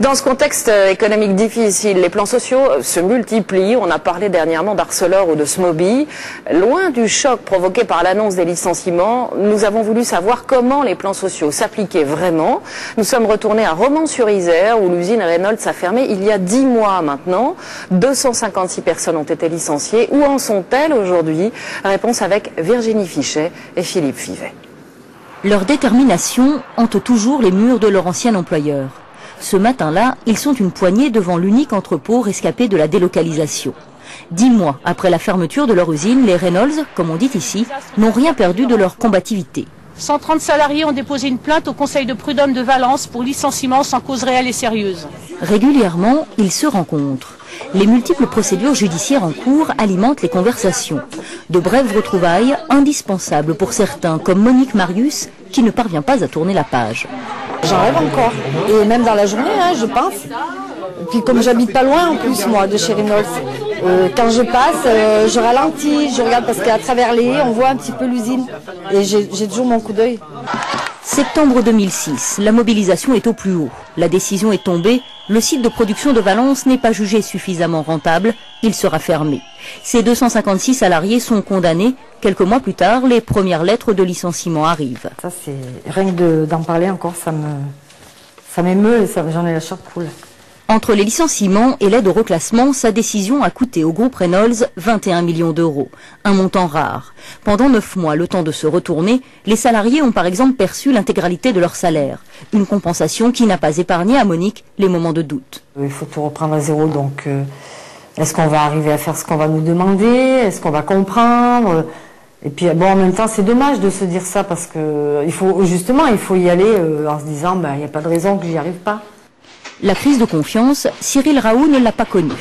Dans ce contexte économique difficile, les plans sociaux se multiplient. On a parlé dernièrement d'Arcelor ou de Smoby. Loin du choc provoqué par l'annonce des licenciements, nous avons voulu savoir comment les plans sociaux s'appliquaient vraiment. Nous sommes retournés à Romans-sur-Isère où l'usine Reynolds a fermé il y a 10 mois maintenant. 256 personnes ont été licenciées. Où en sont-elles aujourd'hui? Réponse avec Virginie Fichet et Philippe Fivet. Leur détermination hante toujours les murs de leur ancien employeur. Ce matin-là, ils sont une poignée devant l'unique entrepôt rescapé de la délocalisation. 10 mois après la fermeture de leur usine, les Reynolds, comme on dit ici, n'ont rien perdu de leur combativité. 130 salariés ont déposé une plainte au Conseil de prud'homme de Valence pour licenciement sans cause réelle et sérieuse. Régulièrement, ils se rencontrent. Les multiples procédures judiciaires en cours alimentent les conversations. De brèves retrouvailles indispensables pour certains, comme Monique Marius, qui ne parvient pas à tourner la page. J'en rêve encore. Et même dans la journée, je pense. Et puis comme j'habite pas loin en plus, moi, de chez Reynolds, quand je passe, je ralentis, je regarde parce qu'à travers les haies, on voit un petit peu l'usine. Et j'ai toujours mon coup d'œil. Septembre 2006, la mobilisation est au plus haut. La décision est tombée, le site de production de Valence n'est pas jugé suffisamment rentable, il sera fermé. Ces 256 salariés sont condamnés. Quelques mois plus tard, les premières lettres de licenciement arrivent. Ça, c'est rien que d'en parler encore, ça m'émeut et j'en ai la chair de poule. Entre les licenciements et l'aide au reclassement, sa décision a coûté au groupe Reynolds 21 millions d'euros, un montant rare. Pendant 9 mois, le temps de se retourner, les salariés ont par exemple perçu l'intégralité de leur salaire. Une compensation qui n'a pas épargné à Monique les moments de doute. Il faut tout reprendre à zéro, donc est-ce qu'on va arriver à faire ce qu'on va nous demander? Est-ce qu'on va comprendre? Et puis bon, en même temps, c'est dommage de se dire ça parce que il faut y aller en se disant, il n'y a pas de raison que j'y arrive pas. La crise de confiance, Cyril Raoult ne l'a pas connue.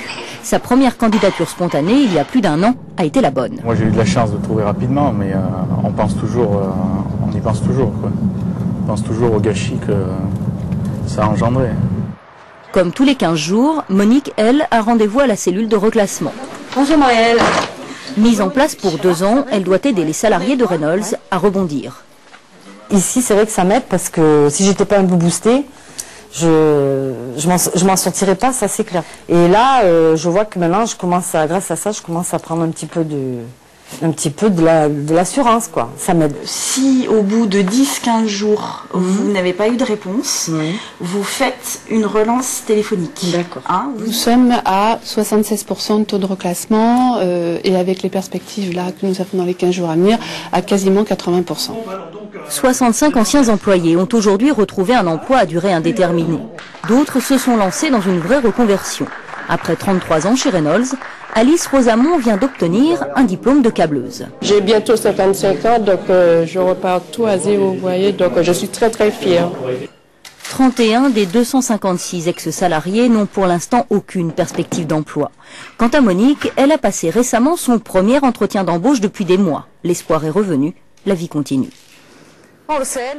Sa première candidature spontanée, il y a plus d'1 an, a été la bonne. Moi, j'ai eu de la chance de trouver rapidement, mais on y pense toujours, quoi. On pense toujours au gâchis que ça a engendré. Comme tous les 15 jours, Monique, elle, a rendez-vous à la cellule de reclassement. Bonjour Marielle. Mise en place pour 2 ans, elle doit aider les salariés de Reynolds à rebondir. Ici, c'est vrai que ça m'aide parce que si j'étais pas un peu boostée, je m'en sortirais pas, ça c'est clair. Et là, je vois que maintenant, grâce à ça, je commence à prendre un petit peu de l'assurance, quoi. Ça m'aide. Si au bout de 10-15 jours, vous n'avez pas eu de réponse, vous faites une relance téléphonique. D'accord. Nous sommes à 76% de taux de reclassement et avec les perspectives là que nous avons dans les 15 jours à venir, à quasiment 80%. 65 anciens employés ont aujourd'hui retrouvé un emploi à durée indéterminée. D'autres se sont lancés dans une vraie reconversion. Après 33 ans chez Reynolds, Alice Rosamond vient d'obtenir un diplôme de câbleuse. J'ai bientôt 55 ans, donc je repars tout à zéro, vous voyez, donc je suis très très fière. 31 des 256 ex-salariés n'ont pour l'instant aucune perspective d'emploi. Quant à Monique, elle a passé récemment son premier entretien d'embauche depuis des mois. L'espoir est revenu, la vie continue. On le sait,